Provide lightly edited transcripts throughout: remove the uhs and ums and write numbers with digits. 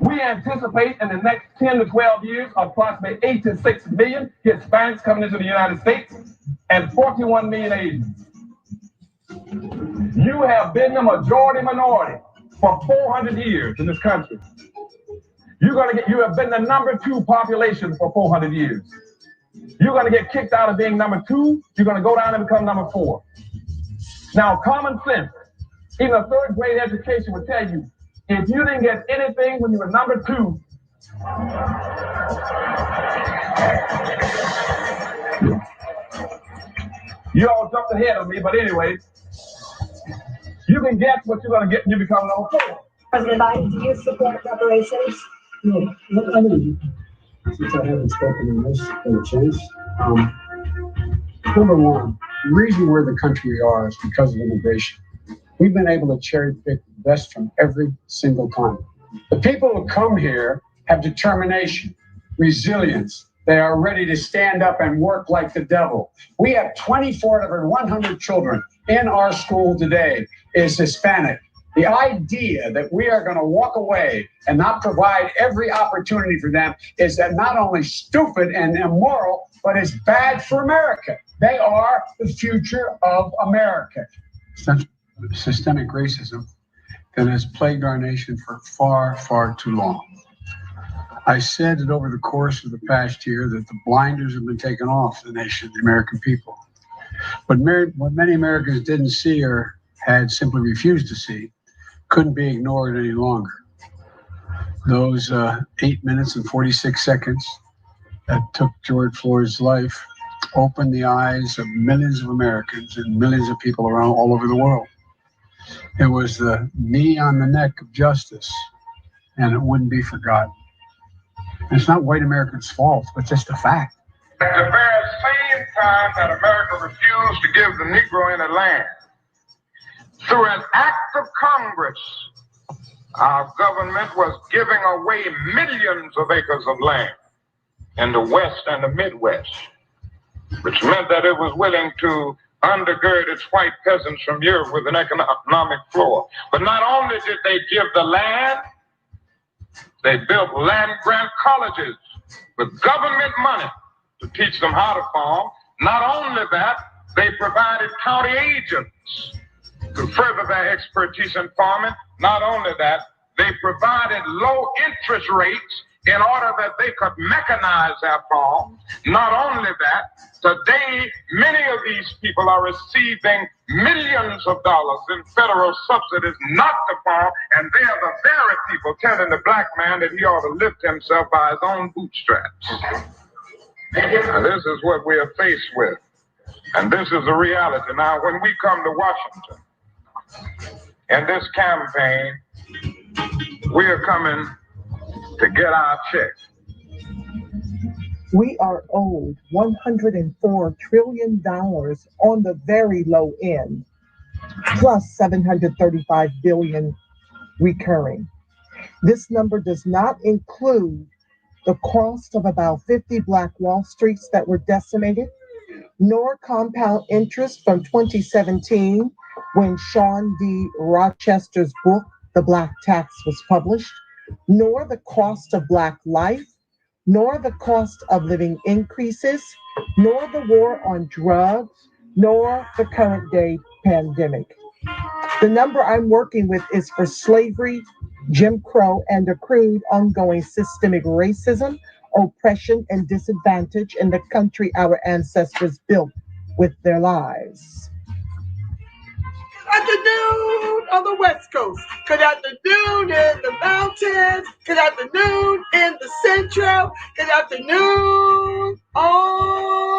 We anticipate in the next 10 to 12 years, approximately 8 to 6 million Hispanics coming into the United States and 41 million Asians. You have been the majority minority for 400 years in this country. You have been the number 2 population for 400 years. You're going to get kicked out of being number 2. You're going to go down and become number 4. Now, common sense, even a third grade education would tell you, if you didn't get anything when you were number 2, you all jumped ahead of me, but anyway, you can guess what you're going to get when you become number 4. President Biden, do you support reparations? No, I mean, since I haven't spoken on this for a chance, number one, the reason we're the country we are is because of immigration. We've been able to cherry pick the best from every single climate. The people who come here have determination, resilience. They are ready to stand up and work like the devil. We have 24 out of 100 children in our school today is Hispanic. The idea that we are going to walk away and not provide every opportunity for them is that not only stupid and immoral, but it's bad for America. They are the future of America. Such systemic racism that has plagued our nation for far, far too long. I said that over the course of the past year that the blinders have been taken off the nation, the American people. But what many Americans didn't see or had simply refused to see couldn't be ignored any longer. Those 8 minutes and 46 seconds that took George Floyd's life opened the eyes of millions of Americans and millions of people around all over the world. It was the knee on the neck of justice, and it wouldn't be forgotten. It's not white Americans' fault, but just a fact. At the very same time that America refused to give the Negro any land, through an act of Congress, our government was giving away millions of acres of land in the West and the Midwest, which meant that it was willing to undergird its white peasants from Europe with an economic floor. But not only did they give the land, they built land-grant colleges with government money to teach them how to farm. Not only that, they provided county agents to further their expertise in farming. Not only that, they provided low interest rates in order that they could mechanize their farms. Not only that, today many of these people are receiving millions of dollars in federal subsidies not to farm, and they are the very people telling the black man that he ought to lift himself by his own bootstraps. And this is what we are faced with. And this is the reality. Now, when we come to Washington in this campaign, we are coming to get our check. We are owed $104 trillion on the very low end, plus $735 billion recurring. This number does not include the cost of about 50 Black Wall Streets that were decimated, nor compound interest from 2017 when Sean D. Rochester's book, The Black Tax, was published, nor the cost of Black life, nor the cost of living increases, nor the war on drugs, nor the current day pandemic. The number I'm working with is for slavery, Jim Crow, and accrued ongoing systemic racism, oppression, and disadvantage in the country our ancestors built with their lives. Afternoon on the West Coast, good afternoon in the mountains, good afternoon in the Central, good afternoon on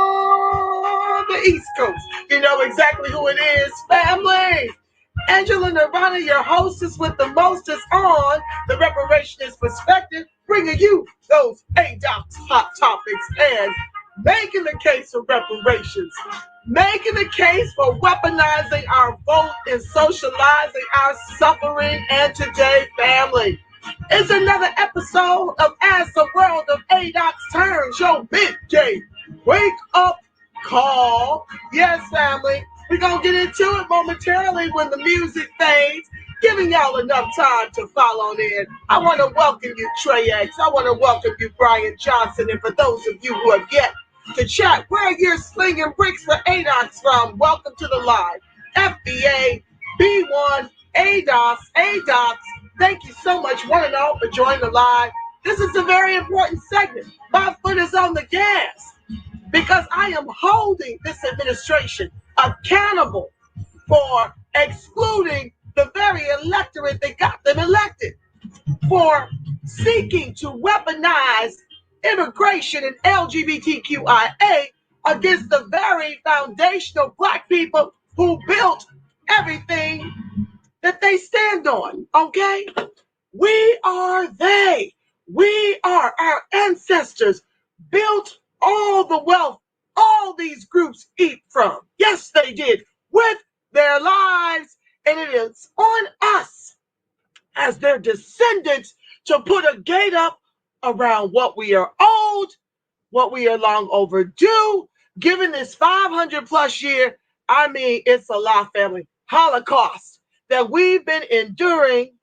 the East Coast. You know exactly who it is, family. Angela Nirvana, your hostess with the mostest on the Reparations Perspective, bringing you those ADOCS hot topics and making the case for reparations, making the case for weaponizing our vote and socializing our suffering. And today, family, it's another episode of As the World of ADOCS Turns, your big day wake up call. Yes, family, we're going to get into it momentarily when the music fades. giving y'all enough time to follow on in. I want to welcome you, Trey X. I want to welcome you, Brian Johnson. And for those of you who have yet to chat where you're slinging bricks for ADOCS from, welcome to the live. FBA, B1, ADOCS. Thank you so much, one and all, for joining the live. This is a very important segment. My foot is on the gas because I am holding this administration accountable for excluding the very electorate that got them elected, for seeking to weaponize immigration and LGBTQIA against the very foundational Black people who built everything that they stand on, okay? We are they. We are our ancestors built all the wealth all these groups eat from. Yes, they did, with their lives, and it is on us as their descendants to put a gate up around what we are owed, what we are long overdue, given this 500 plus year, I mean, it's a lot, family, Holocaust that we've been enduring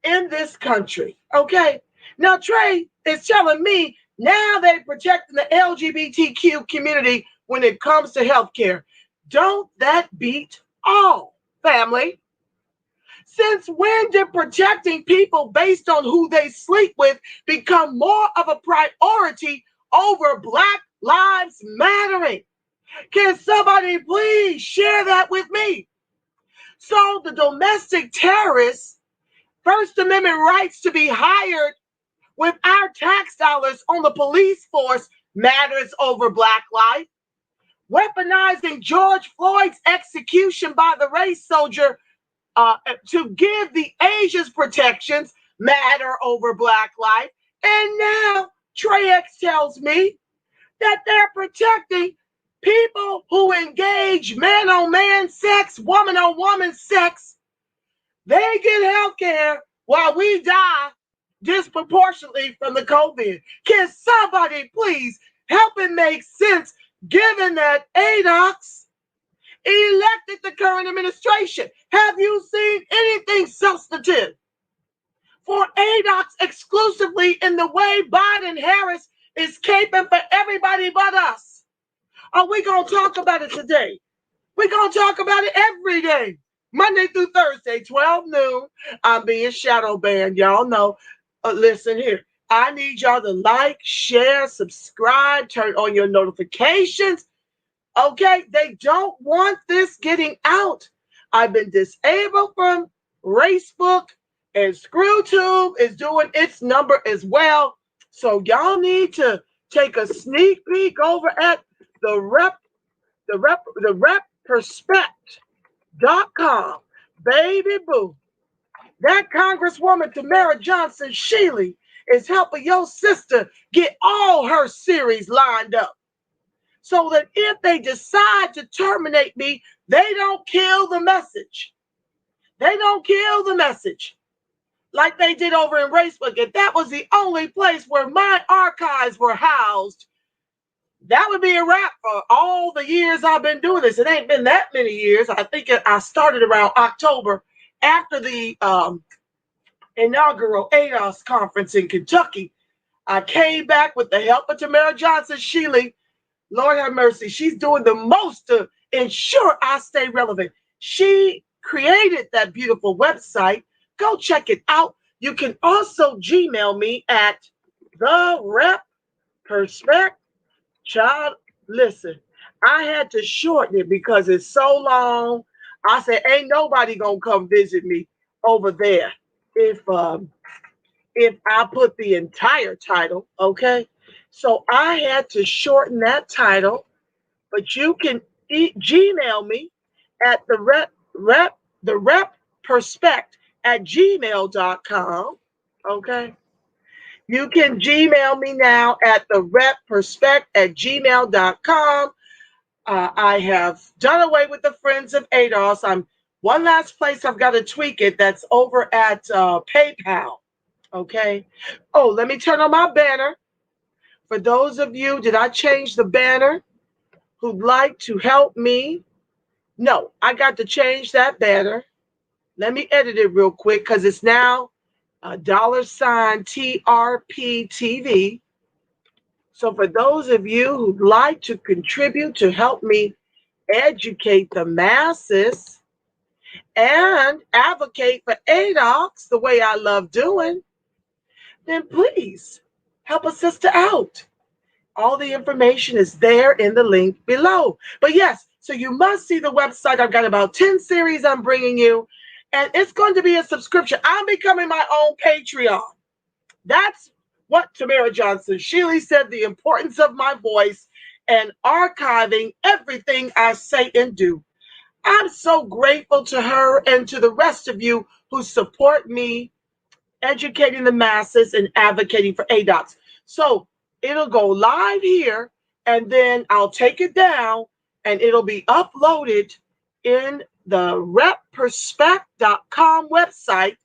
in this country, okay? Now, Trey is telling me now they're protecting the LGBTQ community when it comes to healthcare. Don't that beat all, family? Since when did protecting people based on who they sleep with become more of a priority over Black Lives Mattering? Can somebody please share that with me? So the domestic terrorists, First Amendment rights to be hired with our tax dollars on the police force matters over Black life. Weaponizing George Floyd's execution by the race soldier to give the Asians protections matter over Black life. And now Trey X tells me that they're protecting people who engage man-on-man sex, woman-on-woman sex. They get health care while we die disproportionately from the COVID. Can somebody please help it make sense, given that ADOCS elected the current administration? Have you seen anything substantive for ADOCS exclusively in the way Biden-Harris is caping for everybody but us? Are we going to talk about it today? We're going to talk about it every day, Monday through Thursday, 12 noon. I'm being shadow banned. Y'all know. Listen here. I need y'all to like, share, subscribe, turn on your notifications. Okay? They don't want this getting out. I've been disabled from Facebook, and ScrewTube is doing its number as well. So y'all need to take a sneak peek over at the Repperspect.com. Baby boo. That Congresswoman Tamara Johnson Shealy is helping your sister get all her series lined up so that if they decide to terminate me, they don't kill the message. They don't kill the message like they did over in Facebook. If that was the only place where my archives were housed, that would be a wrap for all the years I've been doing this. It ain't been that many years. I think I started around October after the inaugural ADOS conference in Kentucky. I came back with the help of Tamara Johnson Shealy. Lord have mercy. She's doing the most to ensure I stay relevant. She created that beautiful website. Go check it out. You can also Gmail me at the Repperspect. Child, listen, I had to shorten it because it's so long. I said, ain't nobody gonna come visit me over there if I put the entire title, okay? So I had to shorten that title, but you can Gmail me at the repperspect@gmail.com, okay? You can Gmail me now at the repperspect@gmail.com. I have done away with the Friends of ADOS. One last place I've got to tweak it. That's over at PayPal. Okay. Oh, let me turn on my banner. For those of you, did I change the banner who'd like to help me? No, I got to change that banner. Let me edit it real quick because it's now $TRPTV. So for those of you who'd like to contribute to help me educate the masses and advocate for ADOCS the way I love doing, then please help a sister out. All the information is there in the link below. But yes, so you must see the website. I've got about 10 series I'm bringing you, and it's going to be a subscription. I'm becoming my own Patreon. That's what Tamara Johnson Shealy said, the importance of my voice and archiving everything I say and do. I'm so grateful to her and to the rest of you who support me educating the masses and advocating for ADOCS. So it'll go live here, and then I'll take it down, and it'll be uploaded in the repperspect.com website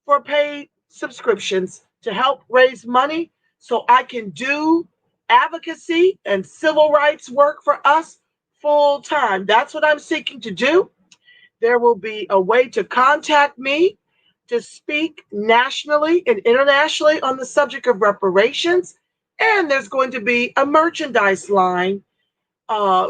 for paid subscriptions to help raise money so I can do advocacy and civil rights work for us full time. That's what I'm seeking to do. There will be a way to contact me to speak nationally and internationally on the subject of reparations. And there's going to be a merchandise line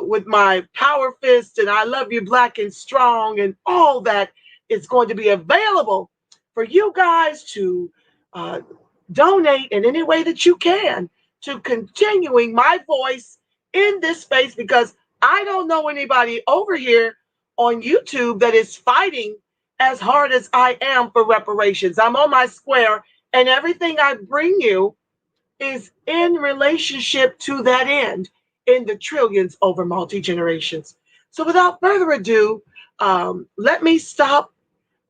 with my power fist and I love you black and strong and all that is going to be available for you guys to donate in any way that you can to continuing my voice in this space, because I don't know anybody over here on YouTube that is fighting as hard as I am for reparations. I'm on my square, and everything I bring you is in relationship to that end in the trillions over multi-generations. So without further ado, let me stop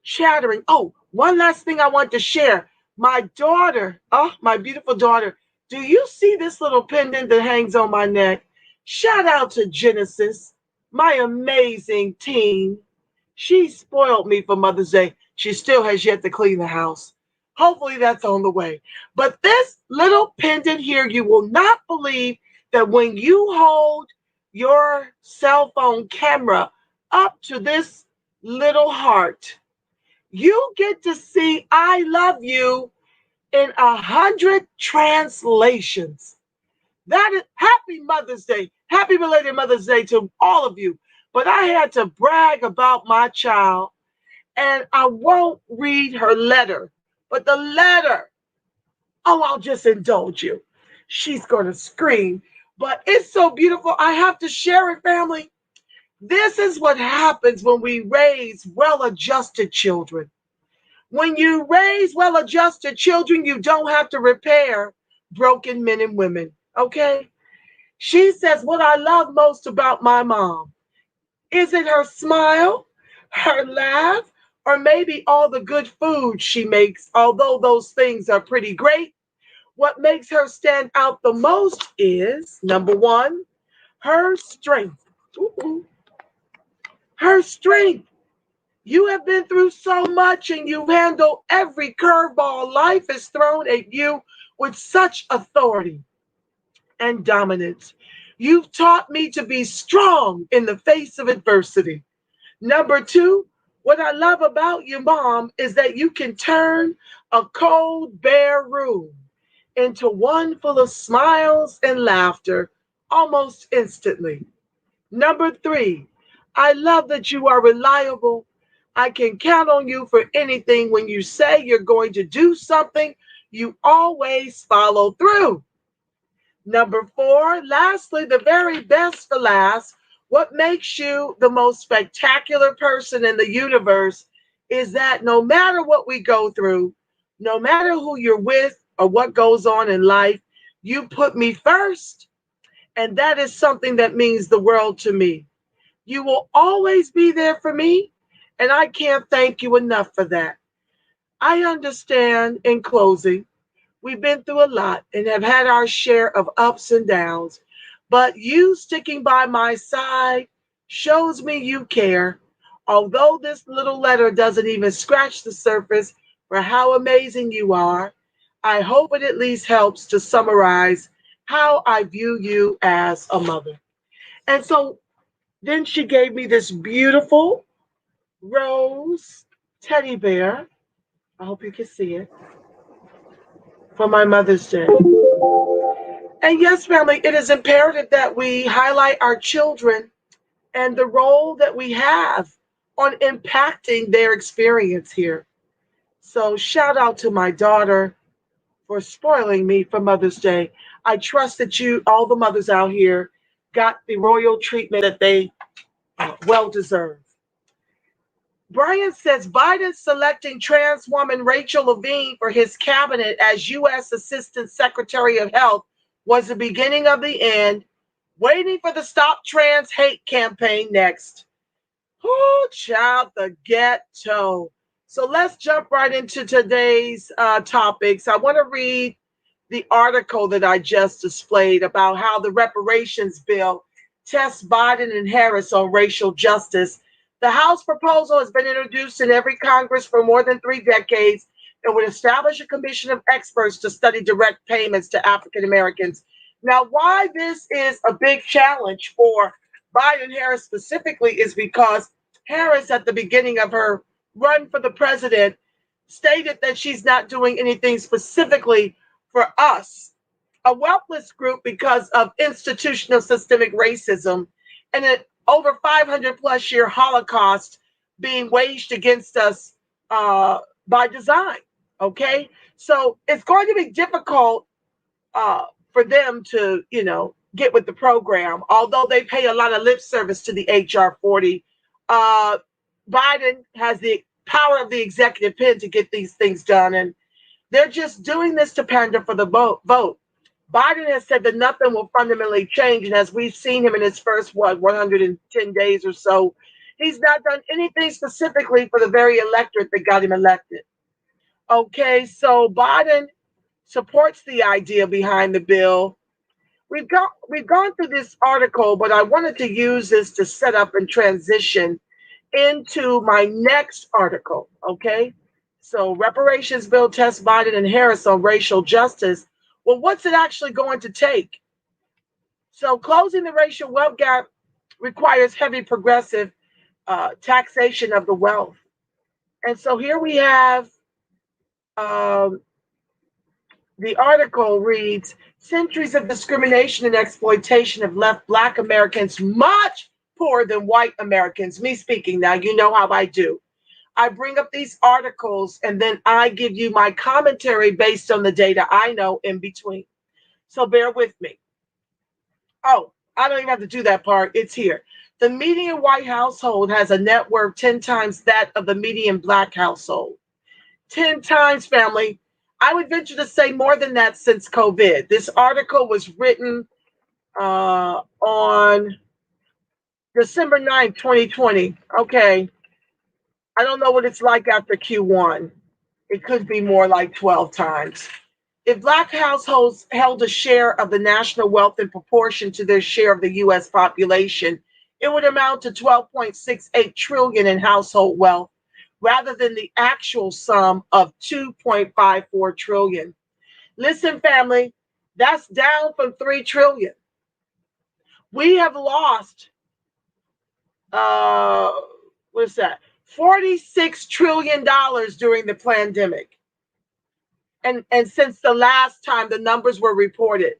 chattering. Oh, one last thing I want to share. My daughter, my beautiful daughter, do you see this little pendant that hangs on my neck? Shout out to Genesis, my amazing teen. She spoiled me for Mother's Day. She still has yet to clean the house. Hopefully that's on the way. But this little pendant here, you will not believe that when you hold your cell phone camera up to this little heart, you get to see I love you in 100 translations. That is happy Mother's Day. Happy belated Mother's Day to all of you. But I had to brag about my child, and I won't read her letter. But the letter, I'll just indulge you. She's going to scream. But it's so beautiful. I have to share it, family. This is what happens when we raise well-adjusted children. When you raise well-adjusted children, you don't have to repair broken men and women, okay? She says, what I love most about my mom, is it her smile, her laugh, or maybe all the good food she makes, although those things are pretty great? What makes her stand out the most is, number one, her strength. Her strength. You have been through so much and you handle every curveball life is thrown at you with such authority and dominance. You've taught me to be strong in the face of adversity. Number two, what I love about you, Mom, is that you can turn a cold, bare room into one full of smiles and laughter almost instantly. Number three, I love that you are reliable. I can count on you for anything. When you say you're going to do something, you always follow through. Number four, lastly, the very best for last, what makes you the most spectacular person in the universe is that no matter what we go through, no matter who you're with or what goes on in life, you put me first. And that is something that means the world to me. You will always be there for me, and I can't thank you enough for that. I understand, in closing, we've been through a lot and have had our share of ups and downs, but you sticking by my side shows me you care. Although this little letter doesn't even scratch the surface for how amazing you are, I hope it at least helps to summarize how I view you as a mother. And so then she gave me this beautiful rose teddy bear. I hope you can see it. For my Mother's Day. And yes, family, it is imperative that we highlight our children and the role that we have on impacting their experience here. So shout out to my daughter for spoiling me for Mother's Day. I trust that you, all the mothers out here, got the royal treatment that they well deserve. Brian says Biden selecting trans woman Rachel Levine for his cabinet as U.S. Assistant Secretary of Health was the beginning of the end. Waiting for the Stop Trans Hate campaign next. Whoo, child, the ghetto. So let's jump right into today's topics. I want to read the article that I just displayed about how the reparations bill tests Biden and Harris on racial justice. The House proposal has been introduced in every Congress for more than 3 decades and would establish a commission of experts to study direct payments to African Americans. Now, why this is a big challenge for Biden Harris specifically is because Harris, at the beginning of her run for the president, stated that she's not doing anything specifically for us, a wealthless group, because of institutional systemic racism and an over 500 plus year Holocaust being waged against us by design. Okay, so it's going to be difficult for them to, get with the program, although they pay a lot of lip service to the HR 40. Biden has the power of the executive pen to get these things done, and they're just doing this to pander for the vote. Biden has said that nothing will fundamentally change, and as we've seen him in his first, 110 days or so, he's not done anything specifically for the very electorate that got him elected. Okay, so Biden supports the idea behind the bill. We've gone through this article, but I wanted to use this to set up and transition into my next article. Okay, so reparations bill tests Biden and Harris on racial justice. Well, what's it actually going to take? So closing the racial wealth gap requires heavy progressive taxation of the wealth. And so here we have the article reads, centuries of discrimination and exploitation have left Black Americans much poorer than white Americans. Me speaking now, you know how I do. I bring up these articles and then I give you my commentary based on the data I know in between. So bear with me. Oh, I don't even have to do that part. It's here. The median white household has a net worth 10 times that of the median Black household. 10 times, family. I would venture to say more than that since COVID. This article was written on December 9th, 2020. Okay. I don't know what it's like after Q1. It could be more like 12 times. If Black households held a share of the national wealth in proportion to their share of the U.S. population, it would amount to $12.68 trillion in household wealth, rather than the actual sum of $2.54 trillion. Listen, family, that's down from $3 trillion. We have lost, what's that? $46 trillion during the pandemic. And since the last time the numbers were reported.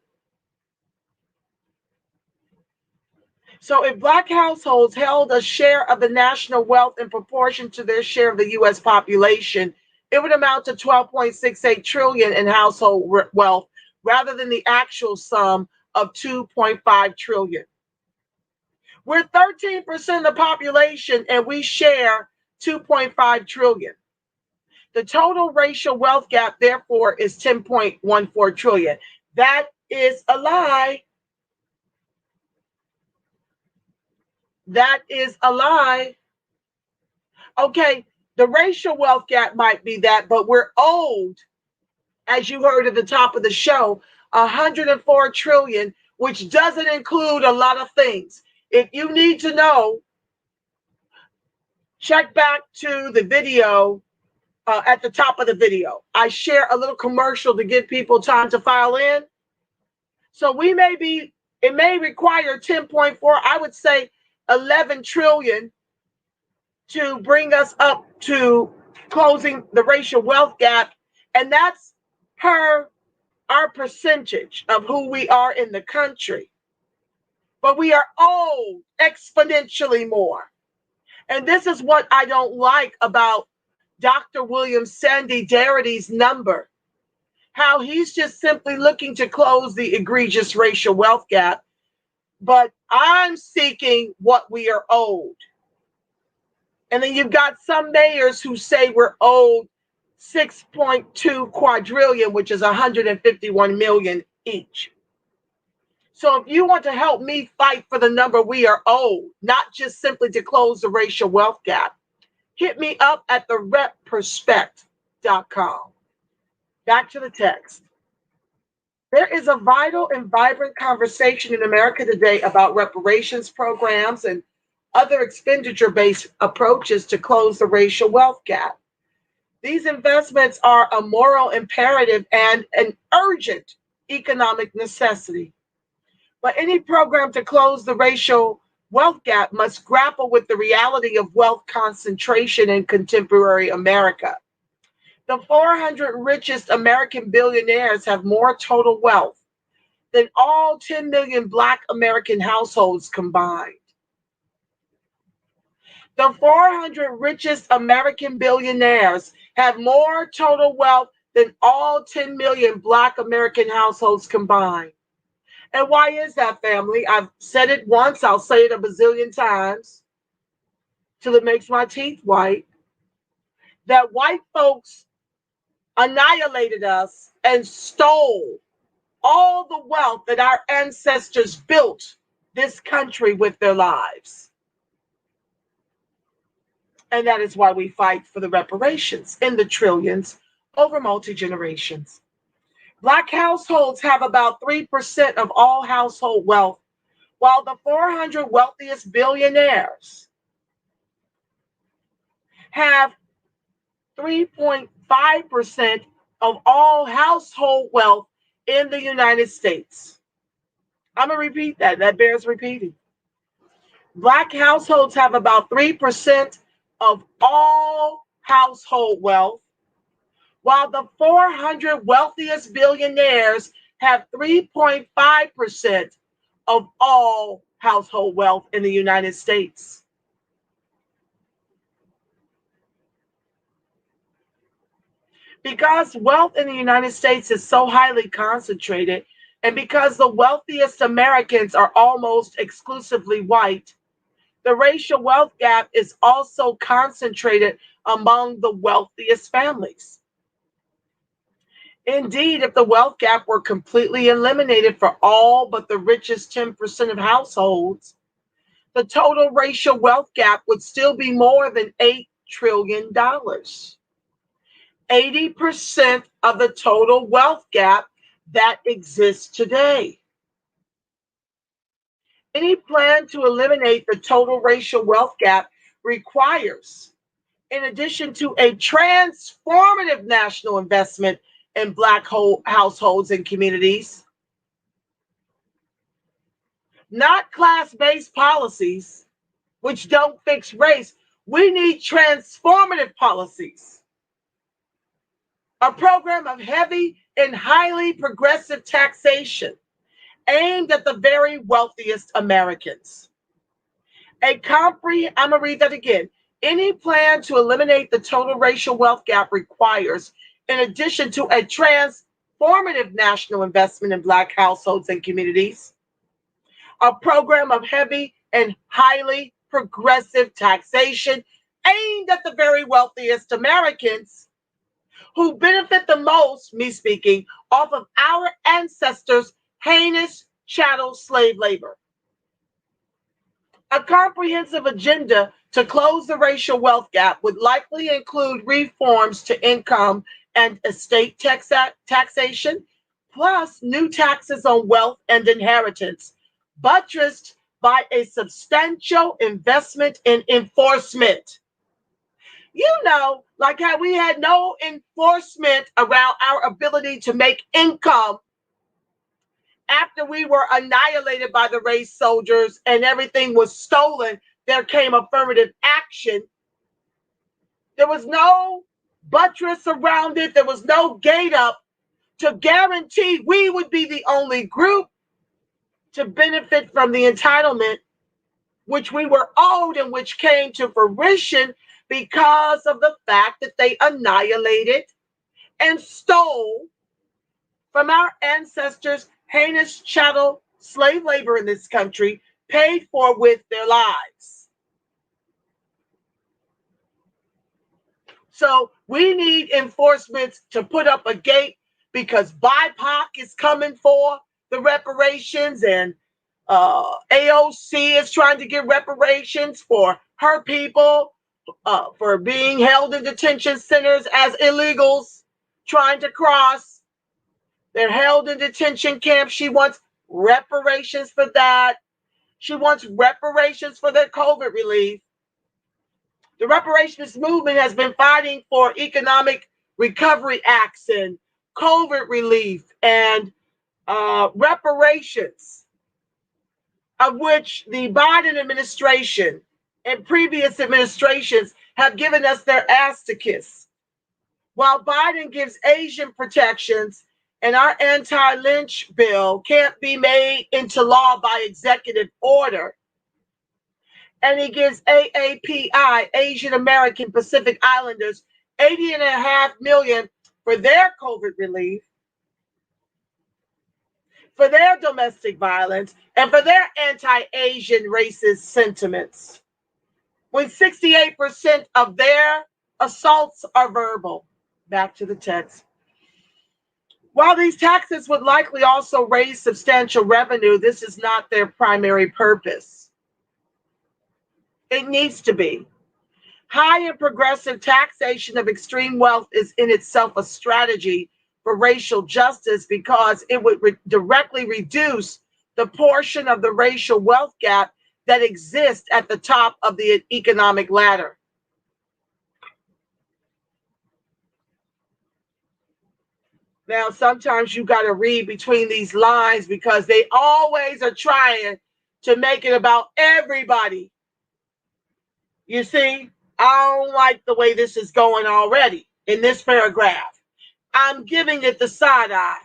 So if Black households held a share of the national wealth in proportion to their share of the U.S. population, it would amount to $12.68 trillion in household wealth, rather than the actual sum of $2.5 trillion. We're 13% of the population and we share $2.5 trillion. The total racial wealth gap, therefore, is $10.14 trillion. That is a lie. That is a lie. Okay, the racial wealth gap might be that, but we're owed, as you heard at the top of the show, $104 trillion, which doesn't include a lot of things. If you need to know, check back to the video at the top of the video. I share a little commercial to give people time to file in. So it may require 10.4, I would say 11 trillion to bring us up to closing the racial wealth gap, and that's our percentage of who we are in the country. But we are owed exponentially more. And this is what I don't like about Dr. William Sandy Darity's number, how he's just simply looking to close the egregious racial wealth gap, but I'm seeking what we are owed. And then you've got some mayors who say we're owed 6.2 quadrillion, which is 151 million each. So if you want to help me fight for the number we are owed, not just simply to close the racial wealth gap, hit me up at thereperspect.com. Back to the text. There is a vital and vibrant conversation in America today about reparations programs and other expenditure-based approaches to close the racial wealth gap. These investments are a moral imperative and an urgent economic necessity. But any program to close the racial wealth gap must grapple with the reality of wealth concentration in contemporary America. The 400 richest American billionaires have more total wealth than all 10 million Black American households combined. The 400 richest American billionaires have more total wealth than all 10 million Black American households combined. And why is that, family? I've said it once, I'll say it a bazillion times till it makes my teeth white. That white folks annihilated us and stole all the wealth that our ancestors built this country with their lives. And that is why we fight for the reparations in the trillions over multi-generations. Black households have about 3% of all household wealth, while the 400 wealthiest billionaires have 3.5% of all household wealth in the United States. I'm going to repeat that. That bears repeating. Black households have about 3% of all household wealth, while the 400 wealthiest billionaires have 3.5% of all household wealth in the United States. Because wealth in the United States is so highly concentrated, and because the wealthiest Americans are almost exclusively white, the racial wealth gap is also concentrated among the wealthiest families. Indeed, if the wealth gap were completely eliminated for all but the richest 10% of households, the total racial wealth gap would still be more than $8 trillion. 80% of the total wealth gap that exists today. Any plan to eliminate the total racial wealth gap requires, in addition to a transformative national investment in Black households and communities, not class-based policies, which don't fix race. We need transformative policies. A program of heavy and highly progressive taxation aimed at the very wealthiest Americans. I'm going to read that again. Any plan to eliminate the total racial wealth gap requires, in addition to a transformative national investment in Black households and communities, a program of heavy and highly progressive taxation aimed at the very wealthiest Americans who benefit the most, me speaking, off of our ancestors' heinous chattel slave labor. A comprehensive agenda to close the racial wealth gap would likely include reforms to income and estate taxation, plus new taxes on wealth and inheritance, buttressed by a substantial investment in enforcement. You know, like how we had no enforcement around our ability to make income after we were annihilated by the race soldiers and everything was stolen. There came affirmative action. There was no buttress around it. There was no gate up to guarantee we would be the only group to benefit from the entitlement which we were owed and which came to fruition because of the fact that they annihilated and stole from our ancestors heinous chattel slave labor in this country, paid for with their lives. So we need enforcement to put up a gate because BIPOC is coming for the reparations, and AOC is trying to get reparations for her people for being held in detention centers as illegals trying to cross. They're held in detention camps. She wants reparations for that. She wants reparations for their COVID relief. The reparations movement has been fighting for economic recovery acts and COVID relief and reparations, of which the Biden administration and previous administrations have given us their ass to kiss. While Biden gives Asian protections and our anti-lynch bill can't be made into law by executive order, and he gives AAPI, Asian American Pacific Islanders, $80.5 million for their COVID relief, for their domestic violence, and for their anti-Asian racist sentiments, when 68% of their assaults are verbal. Back to the text. While these taxes would likely also raise substantial revenue, this is not their primary purpose. It needs to be. High and progressive taxation of extreme wealth is in itself a strategy for racial justice because it would directly reduce the portion of the racial wealth gap that exists at the top of the economic ladder. Now, sometimes you got to read between these lines because they always are trying to make it about everybody. You see, I don't like the way this is going already in this paragraph. I'm giving it the side eye.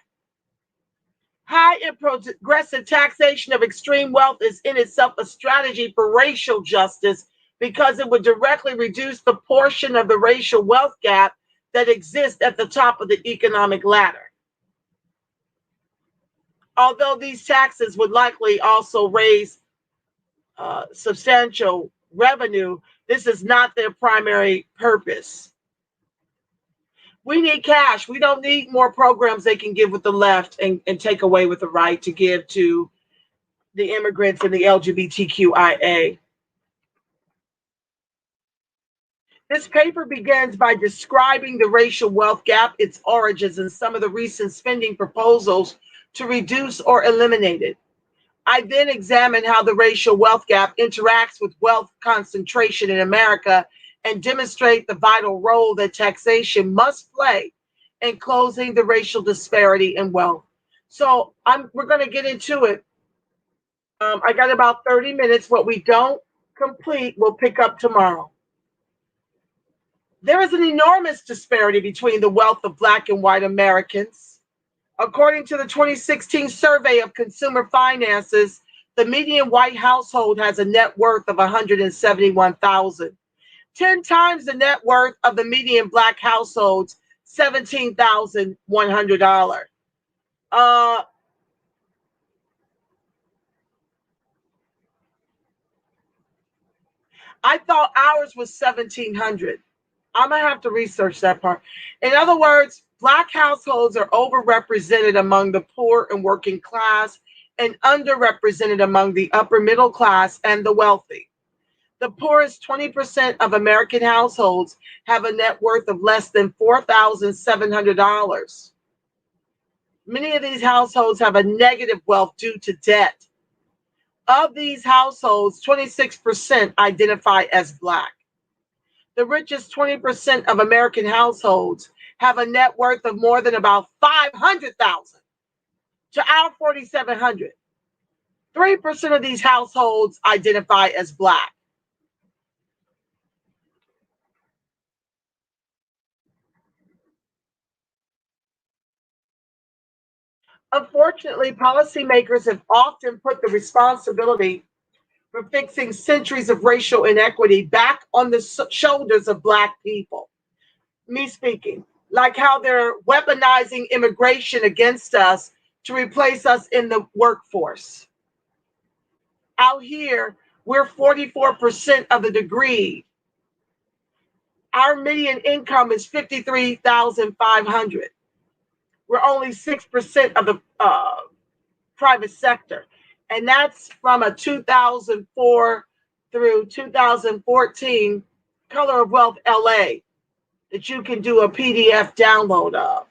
High and progressive taxation of extreme wealth is in itself a strategy for racial justice because it would directly reduce the portion of the racial wealth gap that exists at the top of the economic ladder. Although these taxes would likely also raise substantial revenue, this is not their primary purpose. We need cash. We don't need more programs they can give with the left and take away with the right to give to the immigrants and the LGBTQIA. This paper begins by describing the racial wealth gap, its origins, and some of the recent spending proposals to reduce or eliminate it. I then examine how the racial wealth gap interacts with wealth concentration in America and demonstrate the vital role that taxation must play in closing the racial disparity in wealth. So we're going to get into it. I got about 30 minutes. What we don't complete, we'll pick up tomorrow. There is an enormous disparity between the wealth of Black and white Americans. According to the 2016 survey of consumer finances, the median white household has a net worth of $171,000, 10 times the net worth of the median Black households, $17,100. I thought ours was $1,700. I'm gonna have to research that part. In other words, Black households are overrepresented among the poor and working class and underrepresented among the upper middle class and the wealthy. The poorest 20% of American households have a net worth of less than $4,700. Many of these households have a negative wealth due to debt. Of these households, 26% identify as Black. The richest 20% of American households have a net worth of more than about $500,000 to our $4,700. 3% of these households identify as Black. Unfortunately, policymakers have often put the responsibility for fixing centuries of racial inequity back on the shoulders of Black people. Me speaking, like how they're weaponizing immigration against us to replace us in the workforce. Out here, we're 44% of the degree. Our median income is $53,500. We're only 6% of the private sector. And that's from a 2004 through 2014 Color of Wealth LA that you can do a PDF download of.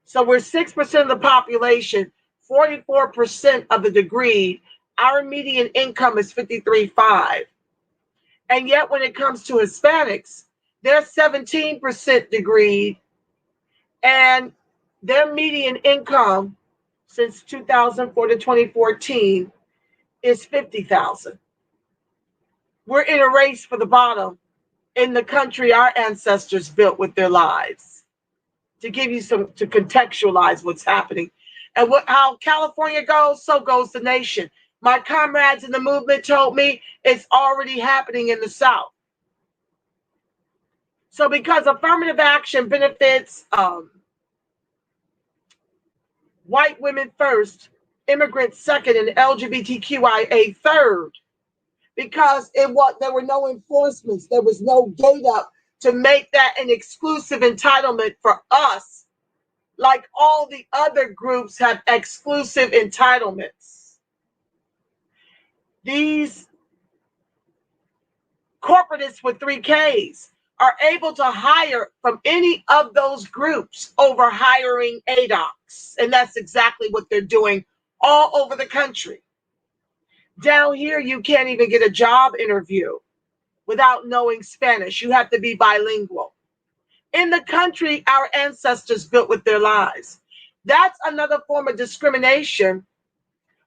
So we're 6% of the population, 44% of the degree. Our median income is $53,500. And yet when it comes to Hispanics, they're 17% degree, and their median income since 2004 to 2014 is $50,000. We're in a race for the bottom in the country our ancestors built with their lives. To give you some, to contextualize what's happening. And how California goes, so goes the nation. My comrades in the movement told me it's already happening in the South. So because affirmative action benefits white women first, immigrants second, and LGBTQIA third, because there were no enforcements, there was no gate up to make that an exclusive entitlement for us, like all the other groups have exclusive entitlements. These corporatists with 3 Ks are able to hire from any of those groups over hiring ADOCS. And that's exactly what they're doing all over the country. Down here, you can't even get a job interview without knowing Spanish. You have to be bilingual. In the country our ancestors built with their lives. That's another form of discrimination.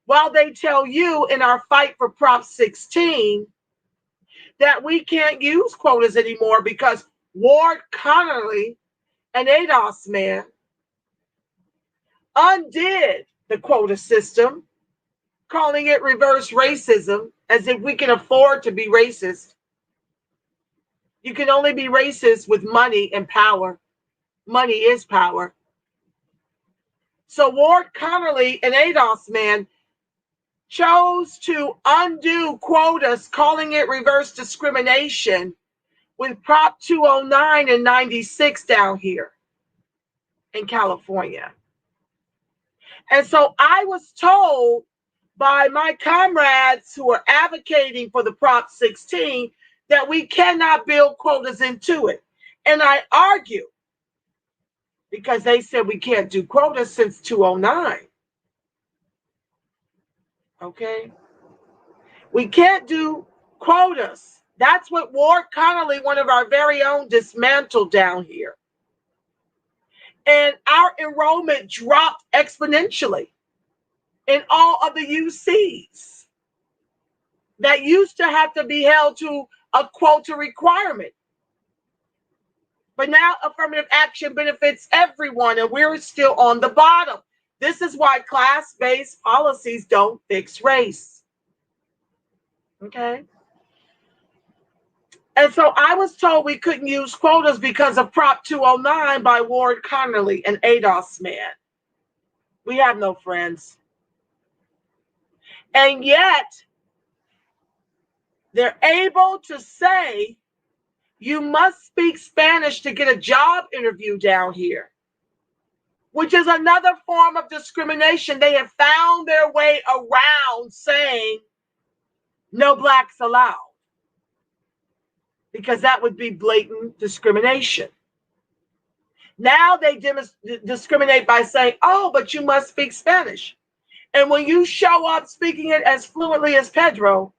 While they tell you in our fight for Prop 16 that we can't use quotas anymore because Ward Connerly, an ADOS man, undid the quota system, calling it reverse racism, as if we can afford to be racist. You can only be racist with money and power. Money is power. So Ward Connerly, an ADOS man, chose to undo quotas, calling it reverse discrimination, with Prop 209 and 96 down here in California. And so I was told by my comrades who are advocating for the Prop 16 that we cannot build quotas into it. And I argue, because they said we can't do quotas since 209. Okay? We can't do quotas. That's what Ward Connerly, one of our very own, dismantled down here. And our enrollment dropped exponentially in all of the UCs that used to have to be held to a quota requirement. But now affirmative action benefits everyone, and we're still on the bottom. This is why class-based policies don't fix race. Okay? And so I was told we couldn't use quotas because of Prop 209 by Ward Connerly, an ADOS man. We have no friends. And yet, they're able to say you must speak Spanish to get a job interview down here, which is another form of discrimination. They have found their way around saying no blacks allowed, because that would be blatant discrimination. Now they discriminate by saying, oh, but you must speak Spanish. And when you show up speaking it as fluently as Pedro,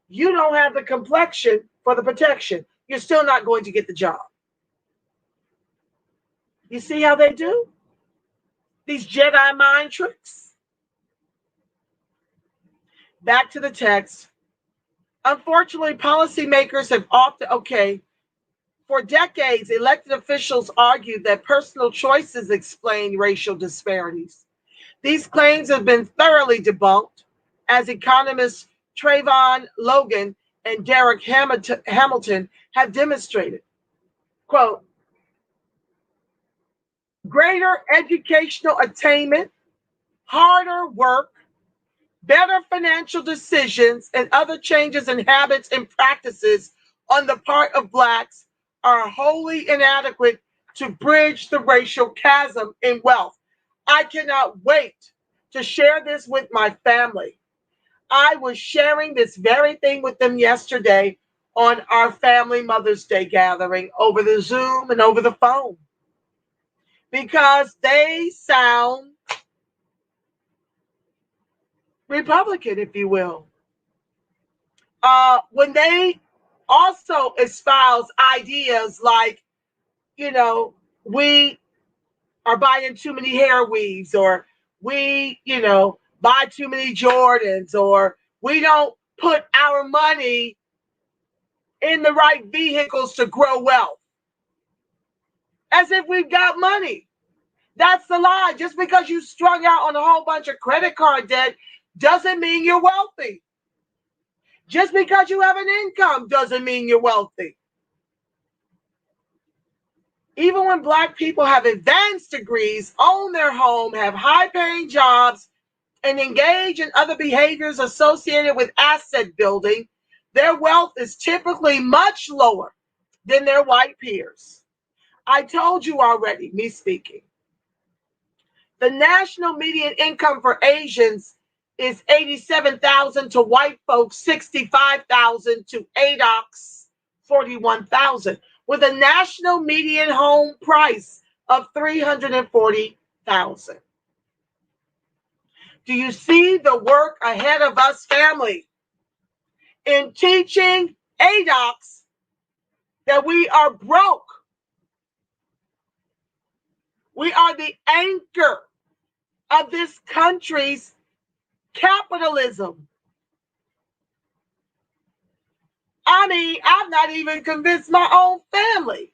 you don't have the complexion for the protection. You're still not going to get the job. You see how they do? These Jedi mind tricks. Back to the text. Unfortunately, policymakers have often, For decades, elected officials argued that personal choices explain racial disparities. These claims have been thoroughly debunked, as economists Trayvon Logan and Derek Hamilton have demonstrated. Quote, greater educational attainment, harder work, better financial decisions, and other changes in habits and practices on the part of Blacks are wholly inadequate to bridge the racial chasm in wealth. I cannot wait to share this with my family. I was sharing this very thing with them yesterday on our family Mother's Day gathering over the Zoom and over the phone, because they sound Republican, if you will. When they also espouse ideas like, we are buying too many hair weaves, or we, buy too many Jordans, or we don't put our money in the right vehicles to grow wealth. As if we've got money. That's the lie. Just because you strung out on a whole bunch of credit card debt doesn't mean you're wealthy. Just because you have an income doesn't mean you're wealthy. Even when Black people have advanced degrees, own their home, have high-paying jobs, and engage in other behaviors associated with asset building, their wealth is typically much lower than their white peers. I told you already, me speaking. The national median income for Asians is $87,000 to white folks, $65,000 to ADOCS, $41,000, with a national median home price of $340,000. Do you see the work ahead of us, family, in teaching ADOCS that we are broke? We are the anchor of this country's capitalism. I mean, I've not even convinced my own family.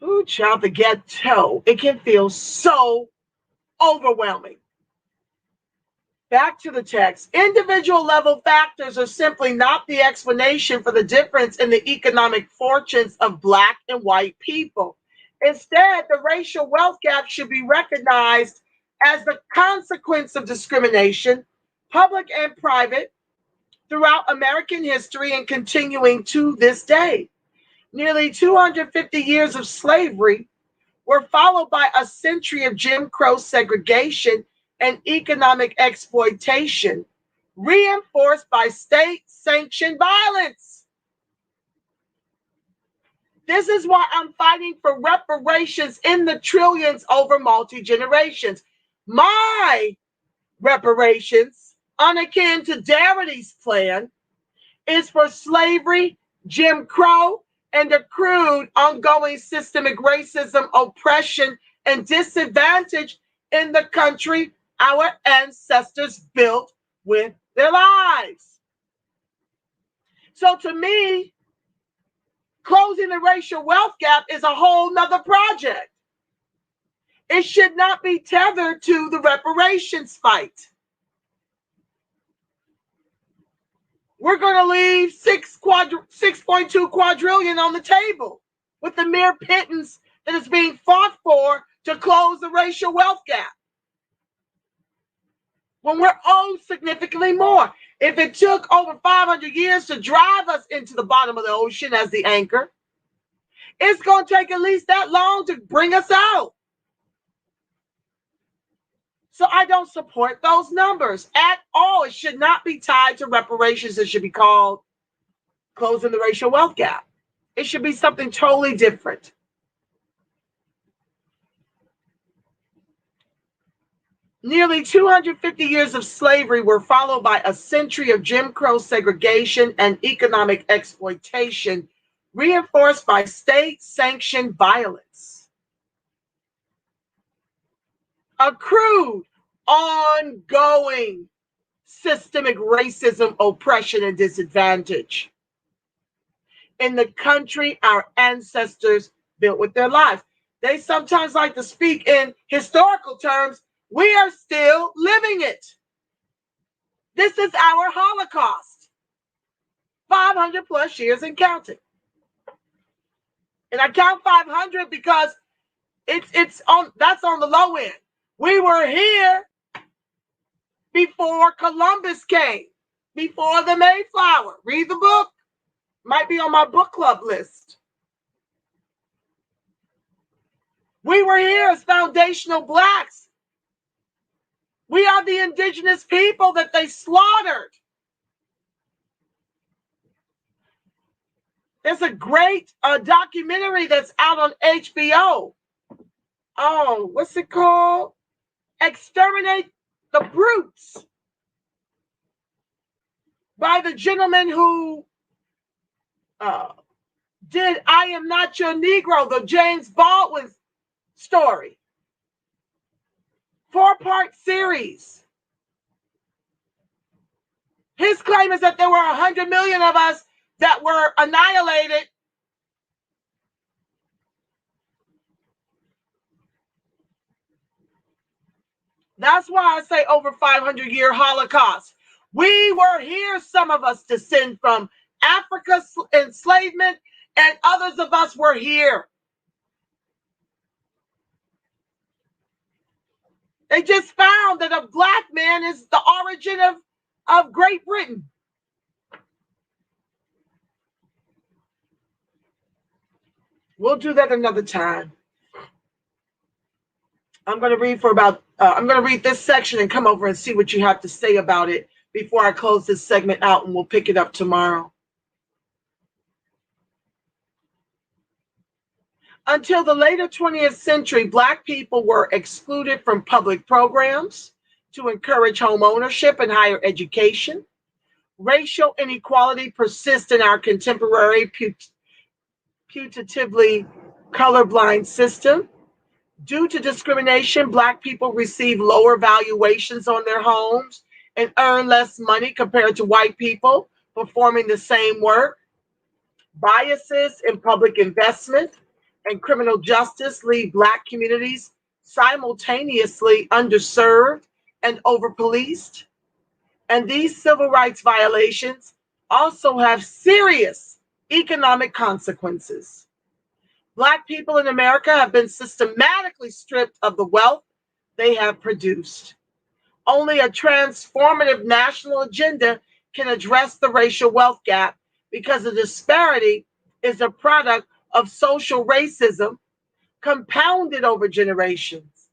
Ooh, child, the ghetto. It can feel so overwhelming. Back to the text. Individual level factors are simply not the explanation for the difference in the economic fortunes of Black and white people. Instead, the racial wealth gap should be recognized as the consequence of discrimination, public and private, throughout American history and continuing to this day. Nearly 250 years of slavery were followed by a century of Jim Crow segregation and economic exploitation, reinforced by state-sanctioned violence. This is why I'm fighting for reparations in the trillions over multi-generations. My reparations, unakin to Disparity's plan, is for slavery, Jim Crow, and accrued ongoing systemic racism, oppression, and disadvantage in the country our ancestors built with their lives. So to me, closing the racial wealth gap is a whole nother project. It should not be tethered to the reparations fight. We're going to leave 6.2 quadrillion on the table with the mere pittance that is being fought for to close the racial wealth gap, when we're owed significantly more. If it took over 500 years to drive us into the bottom of the ocean as the anchor, it's going to take at least that long to bring us out. So I don't support those numbers at all. It should not be tied to reparations. It should be called closing the racial wealth gap. It should be something totally different. Nearly 250 years of slavery were followed by a century of Jim Crow segregation and economic exploitation, reinforced by state-sanctioned violence. Accrued, ongoing systemic racism, oppression, and disadvantage. in the country our ancestors built with their lives. They sometimes like to speak in historical terms. We are still living it. This is our Holocaust. 500 plus years and counting. And I count 500 because that's on the low end. We were here before Columbus came, before the Mayflower. Read the book. Might be on my book club list. We were here as foundational blacks. We are the indigenous people that they slaughtered. There's a great documentary that's out on HBO. Oh, what's it called? Exterminate the Brutes, by the gentleman who did I Am Not Your Negro, the James Baldwin story. 4-part series. His claim is that there were 100 million of us that were annihilated. That's why I say over 500-year Holocaust. We were here, some of us descend from Africa's enslavement, and others of us were here. They just found that a black man is the origin of Great Britain. We'll do that another time. I'm going to read this section and come over and see what you have to say about it before I close this segment out, and we'll pick it up tomorrow. Until the later 20th century, Black people were excluded from public programs to encourage home ownership and higher education. Racial inequality persists in our contemporary putatively colorblind system. Due to discrimination, Black people receive lower valuations on their homes and earn less money compared to white people performing the same work. Biases in public investment and criminal justice leave Black communities simultaneously underserved and over-policed. And these civil rights violations also have serious economic consequences. Black people in America have been systematically stripped of the wealth they have produced. Only a transformative national agenda can address the racial wealth gap, because the disparity is a product of social racism compounded over generations.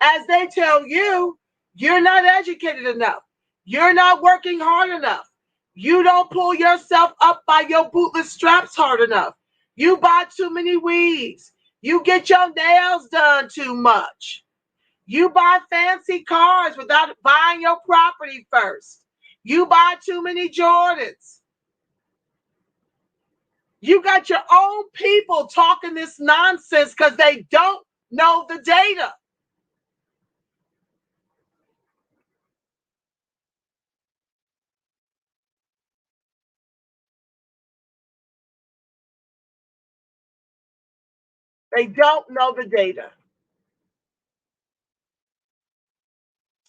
As they tell you, you're not educated enough. You're not working hard enough. You don't pull yourself up by your bootless straps hard enough. You buy too many weaves. You get your nails done too much. You buy fancy cars without buying your property first. You buy too many Jordans. You got your own people talking this nonsense because they don't know the data. They don't know the data.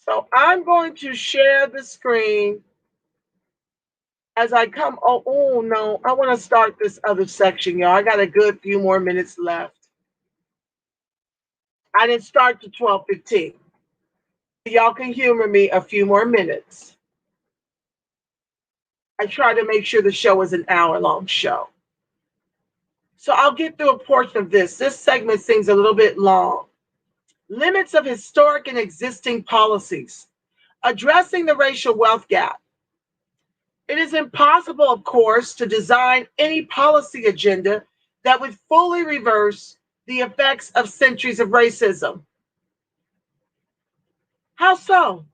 So I'm going to share the screen as I come. Oh no, I want to start this other section, y'all. I got a good few more minutes left. I didn't start to 12:15. Y'all can humor me a few more minutes. I try to make sure the show is an hour-long show. So I'll get through a portion of this. This segment seems a little bit long. Limits of historic and existing policies. Addressing the racial wealth gap. It is impossible, of course, to design any policy agenda that would fully reverse the effects of centuries of racism. How so?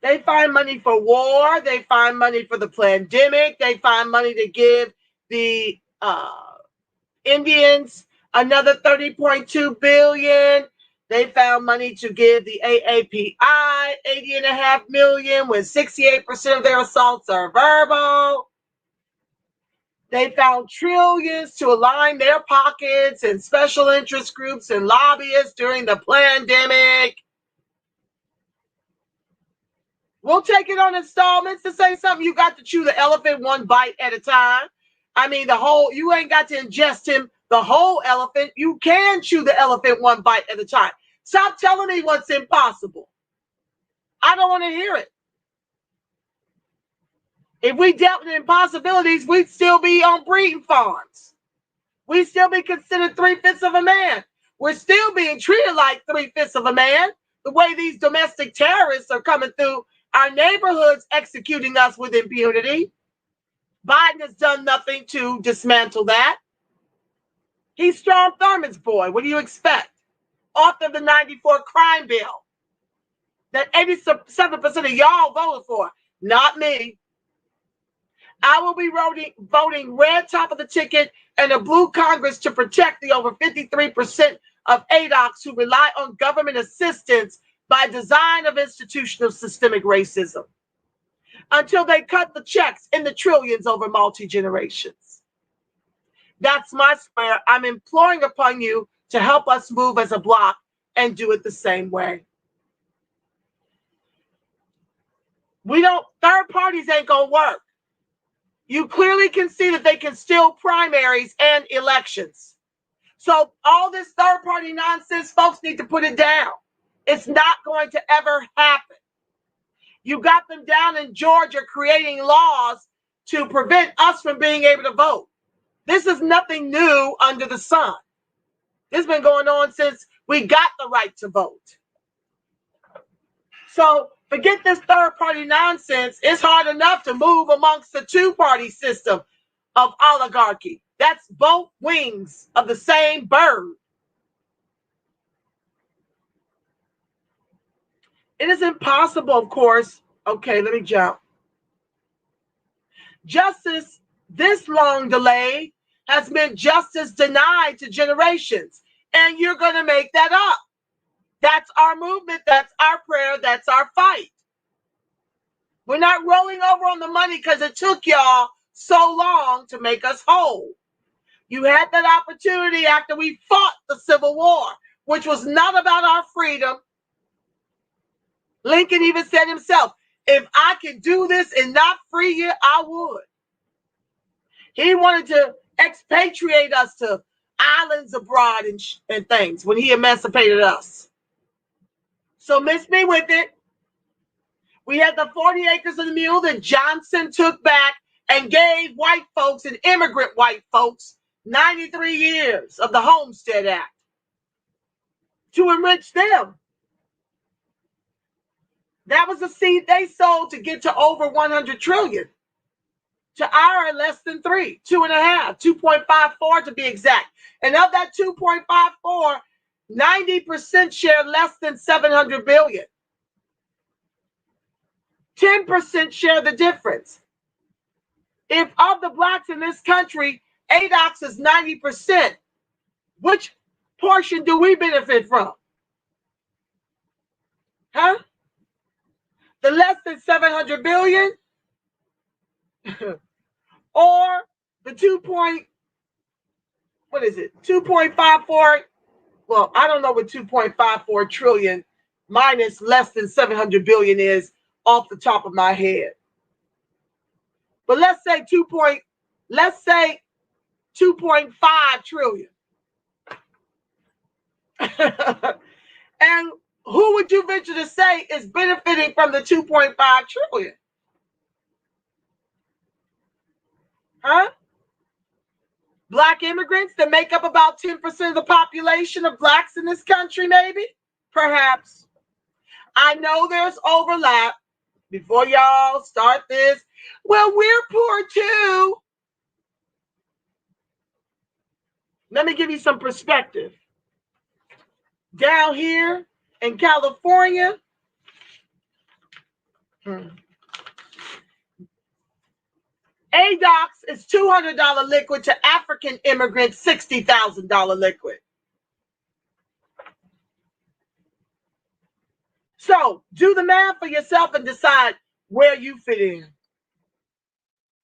They find money for war. They find money for the pandemic. They find money to give the Indians another $30.2 billion. They found money to give the AAPI $80.5 million, when 68% of their assaults are verbal. They found trillions to align their pockets and special interest groups and lobbyists during the pandemic. We'll take it on installments. To say something, you got to chew the elephant one bite at a time. I mean, you ain't got to ingest him, the whole elephant. You can chew the elephant one bite at a time. Stop telling me what's impossible. I don't want to hear it. If we dealt with impossibilities, we'd still be on breeding farms. We'd still be considered 3/5 of a man. We're still being treated like 3/5 of a man. The way these domestic terrorists are coming through our neighborhoods, executing us with impunity. Biden has done nothing to dismantle that. He's Strom Thurmond's boy. What do you expect? Author of the 94 crime bill that 87% of y'all voted for. Not me. I will be voting red top of the ticket and a blue Congress to protect the over 53% of ADOCS who rely on government assistance by design of institutional systemic racism until they cut the checks in the trillions over multi-generations. That's my square. I'm imploring upon you to help us move as a block and do it the same way. Third parties ain't gonna work. You clearly can see that they can steal primaries and elections. So all this third party nonsense, folks need to put it down. It's not going to ever happen. You got them down in Georgia creating laws to prevent us from being able to vote. This is nothing new under the sun. This has been going on since we got the right to vote. So forget this third party nonsense. It's hard enough to move amongst the two-party system of oligarchy. That's both wings of the same bird. It is impossible, of course. Okay, let me jump. Justice, this long delay, has meant justice denied to generations. And you're going to make that up. That's our movement. That's our prayer. That's our fight. We're not rolling over on the money because it took y'all so long to make us whole. You had that opportunity after we fought the Civil War, which was not about our freedom. Lincoln even said himself, if I could do this and not free you, I would. He wanted to expatriate us to islands abroad and things when he emancipated us. So miss me with it. We had the 40 acres of the mule that Johnson took back and gave white folks and immigrant white folks 93 years of the Homestead Act to enrich them. That was the seed they sold to get to over 100 trillion. To our less than 3, 2.5, 2.54 to be exact. And of that 2.54, 90% share less than 700 billion. 10% share the difference. If of the blacks in this country, ADOCS is 90%, which portion do we benefit from? Huh? The less than 700 billion? Or the 2.54? Well, I don't know what 2.54 trillion minus less than 700 billion is off the top of my head. But let's say 2.5 trillion. And who would you venture to say is benefiting from the 2.5 trillion? Huh? Black immigrants that make up about 10% of the population of blacks in this country, maybe? Perhaps. I know there's overlap. Before y'all start this, well, we're poor too. Let me give you some perspective. Down here in California, ADOCS is $200 liquid to African immigrants, $60,000 liquid. So do the math for yourself and decide where you fit in.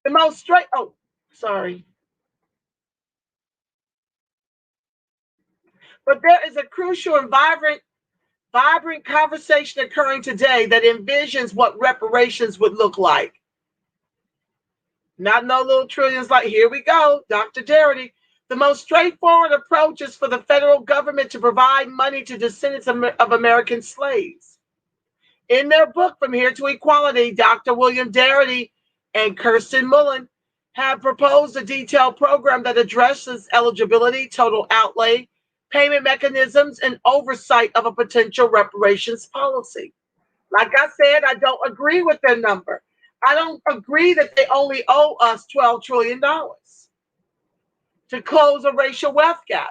The most straight, But there is a crucial and vibrant conversation occurring today that envisions what reparations would look like. Not no little trillions like, here we go, Dr. Darity. The most straightforward approach is for the federal government to provide money to descendants of American slaves. In their book, From Here to Equality, Dr. William Darity and Kirsten Mullen have proposed a detailed program that addresses eligibility, total outlay, payment mechanisms, and oversight of a potential reparations policy. Like I said, I don't agree with their number. I don't agree that they only owe us $12 trillion to close a racial wealth gap.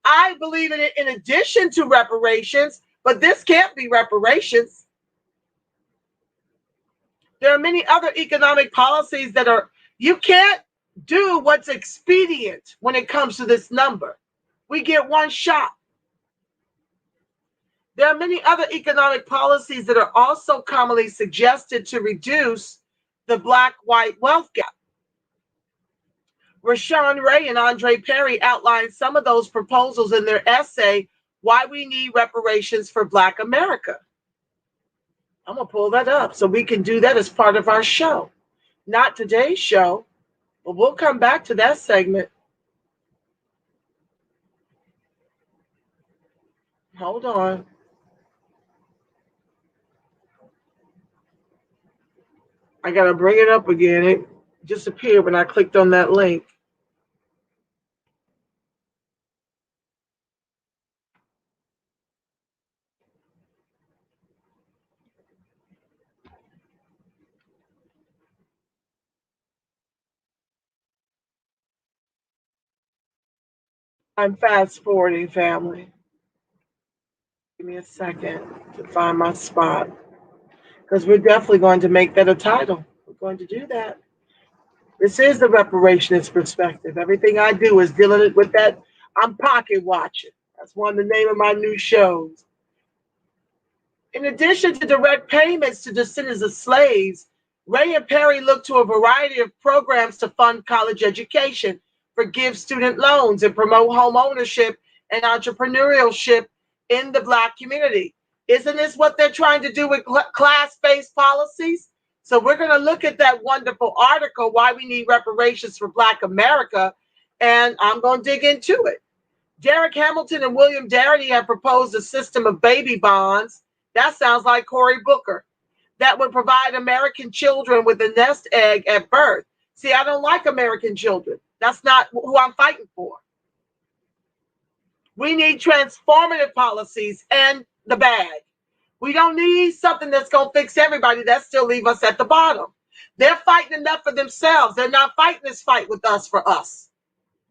I believe in it in addition to reparations, but this can't be reparations. There are many other economic policies that you can't do what's expedient when it comes to this number. We get one shot. There are many other economic policies that are also commonly suggested to reduce the black-white wealth gap. Rashawn Ray and Andre Perry outlined some of those proposals in their essay, Why We Need Reparations for Black America. I'm going to pull that up so we can do that as part of our show. Not today's show, but we'll come back to that segment. Hold on. I got to bring it up again. It disappeared when I clicked on that link. I'm fast forwarding, family. Give me a second to find my spot, because we're definitely going to make that a title. We're going to do that. This is the reparationist perspective. Everything I do is dealing with that. I'm pocket watching. That's one of the name of my new shows. In addition to direct payments to descendants of slaves, Ray and Perry look to a variety of programs to fund college education, forgive student loans, and promote home ownership and entrepreneurship in the Black community. Isn't this what they're trying to do with class-based policies? So we're going to look at that wonderful article, Why We Need Reparations for Black America, and I'm going to dig into it. Derek Hamilton and William Darity have proposed a system of baby bonds. That sounds like Cory Booker. That would provide American children with a nest egg at birth. See, I don't like American children. That's not who I'm fighting for. We need transformative policies and the bag. We don't need something that's going to fix everybody. That still leave us at the bottom. They're fighting enough for themselves. They're not fighting this fight with us for us.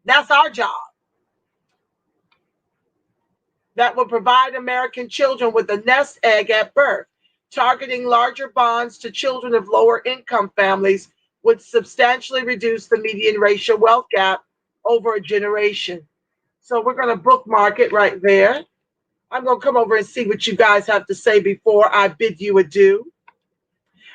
That's our job. That will provide American children with a nest egg at birth. Targeting larger bonds to children of lower income families would substantially reduce the median racial wealth gap over a generation. So we're going to bookmark it right there. I'm going to come over and see what you guys have to say before I bid you adieu.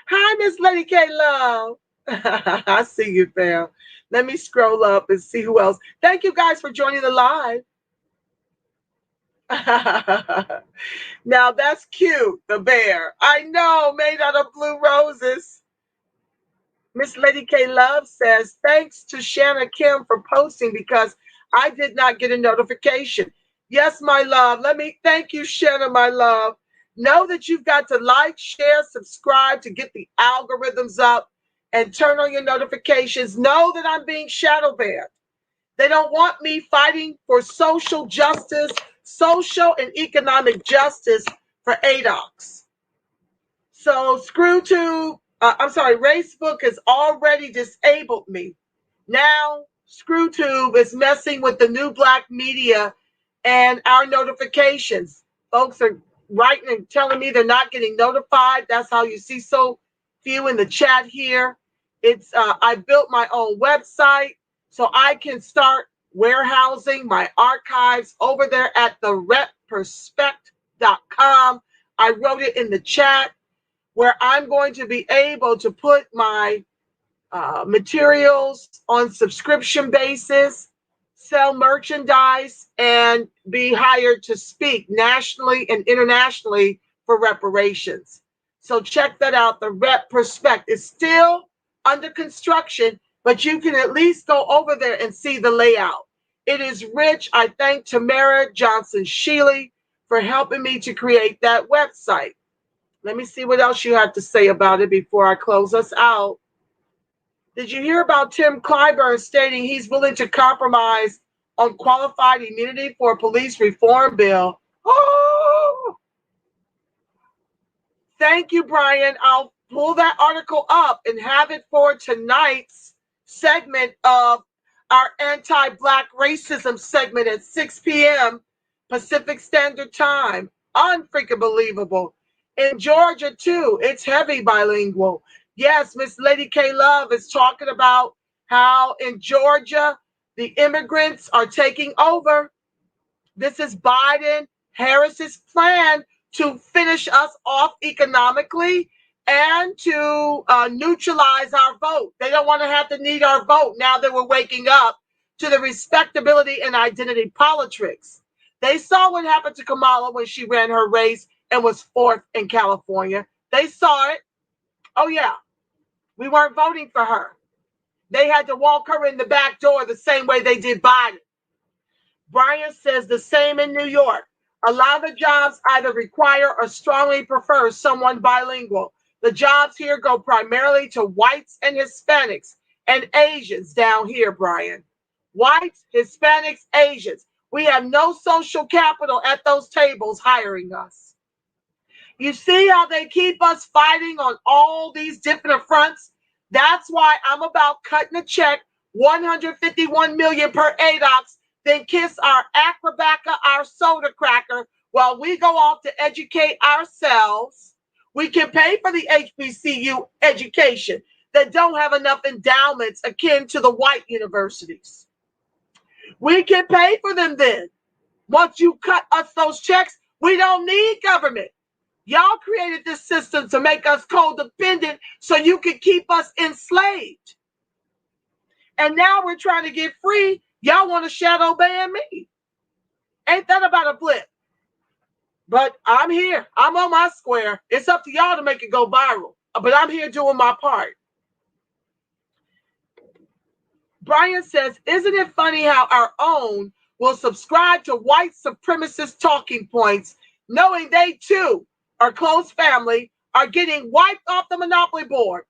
Hi, Miss Lady K Love. I see you, fam. Let me scroll up and see who else. Thank you guys for joining the live. Now that's cute, the bear. I know, made out of blue roses. Miss Lady K Love says, thanks to Shanna Kim for posting because I did not get a notification. Yes, my love. Let me thank you, Shanna, my love. Know that you've got to like, share, subscribe to get the algorithms up and turn on your notifications. Know that I'm being shadow banned. They don't want me fighting for social justice, social and economic justice for ADOCS. So Racebook has already disabled me. Now ScrewTube is messing with the new black media and our notifications. Folks are writing and telling me they're not getting notified. That's how you see so few in the chat here. It's I built my own website so I can start warehousing my archives over there at the reperspect.com. I wrote it in the chat where I'm going to be able to put my materials on subscription basis. sell merchandise, and be hired to speak nationally and internationally for reparations. So check that out. The Rep Prospect is still under construction, but you can at least go over there and see the layout. It is rich. I thank Tamara Johnson-Shealy for helping me to create that website. Let me see what else you have to say about it before I close us out. Did you hear about Tim Clyburn stating he's willing to compromise on qualified immunity for a police reform bill? Oh! Thank you, Brian. I'll pull that article up and have it for tonight's segment of our anti-Black racism segment at 6 p.m. Pacific Standard Time. Unfreaking believable. In Georgia, too, it's heavy bilingual. Yes, Miss Lady K Love is talking about how in Georgia, the immigrants are taking over. This is Biden Harris's plan to finish us off economically and to neutralize our vote. They don't want to have to need our vote now that we're waking up to the respectability and identity politics. They saw what happened to Kamala when she ran her race and was fourth in California. They saw it. Oh, yeah. We weren't voting for her. They had to walk her in the back door the same way they did Biden. Brian says the same in New York. A lot of the jobs either require or strongly prefer someone bilingual. The jobs here go primarily to whites and Hispanics and Asians down here, Brian. Whites, Hispanics, Asians. We have no social capital at those tables hiring us. You see how they keep us fighting on all these different fronts? That's why I'm about cutting a check, $151 million per ADOCS, then kiss our Acrobaca, our soda cracker, while we go off to educate ourselves. We can pay for the HBCU education that don't have enough endowments akin to the white universities. We can pay for them then. Once you cut us those checks, we don't need government. Y'all created this system to make us codependent so you could keep us enslaved. And now we're trying to get free. Y'all want to shadow ban me. Ain't that about a blip? But I'm here. I'm on my square. It's up to y'all to make it go viral. But I'm here doing my part. Brian says, isn't it funny how our own will subscribe to white supremacist talking points, knowing they too are close family, are getting wiped off the monopoly board?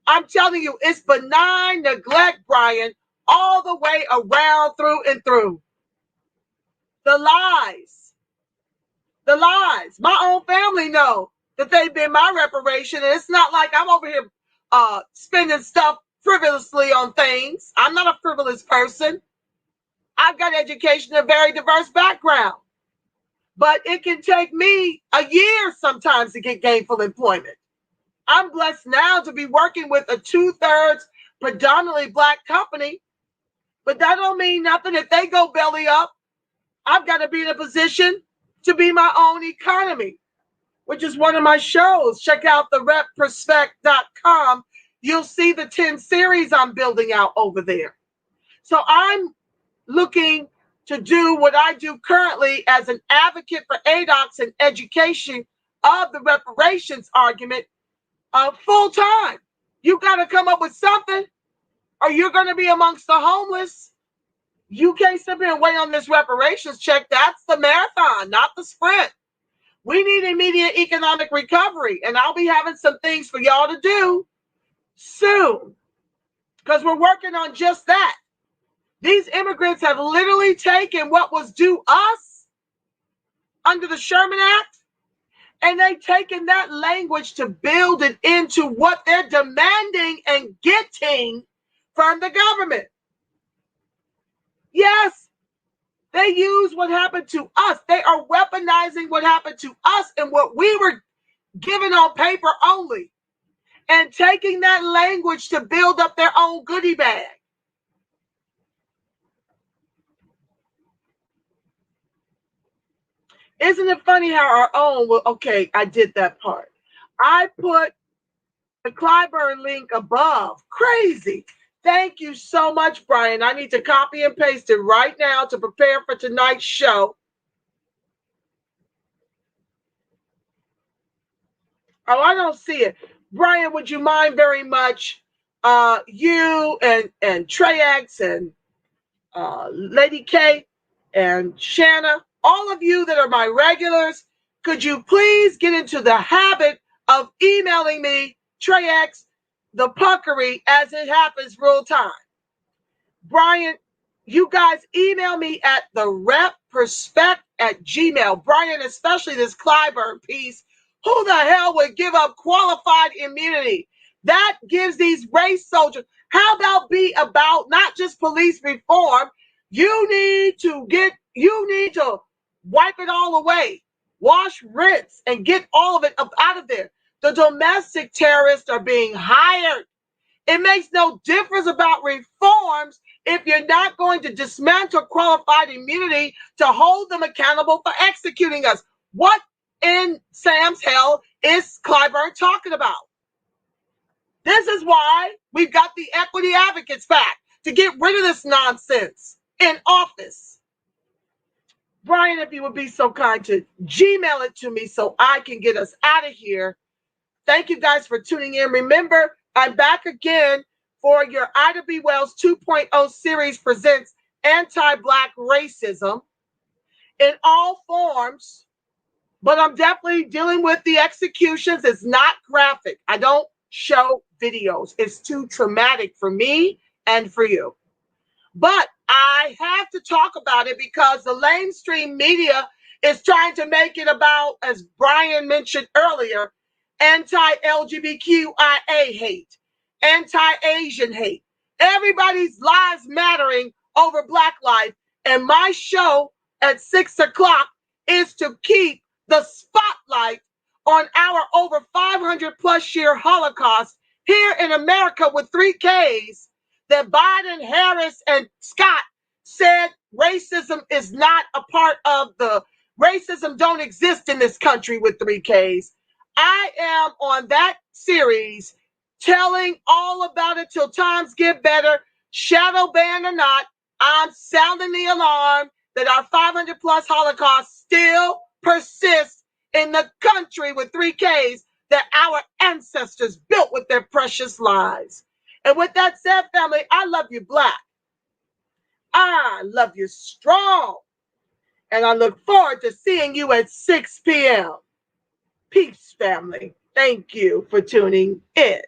I'm telling you, it's benign neglect, Brian, all the way around, through and through. The lies. The lies. My own family know that they've been my reparation, and it's not like I'm over here spending stuff frivolously on things. I'm not a frivolous person. I've got education and a very diverse background. But it can take me a year sometimes to get gainful employment. I'm blessed now to be working with a 2/3 predominantly Black company, but that don't mean nothing. If they go belly up, I've got to be in a position to be my own economy, which is one of my shows. Check out the repprospect.com. You'll see the 10 series I'm building out over there. So I'm looking to do what I do currently as an advocate for ADOCS and education of the reparations argument full time. You got to come up with something, or you're going to be amongst the homeless. You can't sit here and wait on this reparations check. That's the marathon, not the sprint. We need immediate economic recovery, and I'll be having some things for y'all to do soon, because we're working on just that. These immigrants have literally taken what was due us under the Sherman Act, and they've taken that language to build it into what they're demanding and getting from the government. Yes, they use what happened to us. They are weaponizing what happened to us and what we were given on paper only, and taking that language to build up their own goodie bag. Isn't it funny how our own will, okay, I did that part. I put the Clyburn link above. Crazy. Thank you so much, Brian. I need to copy and paste it right now to prepare for tonight's show. Oh, I don't see it. Brian, would you mind very much? You and Trex and Lady K and Shanna, all of you that are my regulars, could you please get into the habit of emailing me, Trex, the puckery as it happens real time. Brian, you guys email me at the repperspect@gmail. Brian, especially this Clyburn piece. Who the hell would give up qualified immunity? That gives these race soldiers. How about be about not just police reform? You need to wipe it all away. Wash, rinse, and get all of it up out of there. The domestic terrorists are being hired. It makes no difference about reforms if you're not going to dismantle qualified immunity to hold them accountable for executing us. What in Sam's hell is Clyburn talking about? This is why we've got the equity advocates back to get rid of this nonsense in office. Brian, if you would be so kind to Gmail it to me so I can get us out of here. Thank you guys for tuning in. Remember, I'm back again for your Ida B. Wells 2.0 series presents Anti-Black Racism in all forms, but I'm definitely dealing with the executions. It's not graphic. I don't show videos. It's too traumatic for me and for you. But I have to talk about it because the mainstream media is trying to make it about, as Brian mentioned earlier, anti-LGBTQIA hate, anti-Asian hate. Everybody's lives mattering over Black life. And my show at 6 o'clock is to keep the spotlight on our over 500 plus year Holocaust here in America with 3 Ks that Biden, Harris, and Scott said racism is not a part of the racism don't exist in this country with 3 Ks. I am on that series telling all about it till times get better. Shadow ban or not, I'm sounding the alarm that our 500 plus Holocaust still persists in the country with 3 Ks that our ancestors built with their precious lives. And with that said, family, I love you Black. I love you strong. And I look forward to seeing you at 6 p.m. Peace, family. Thank you for tuning in.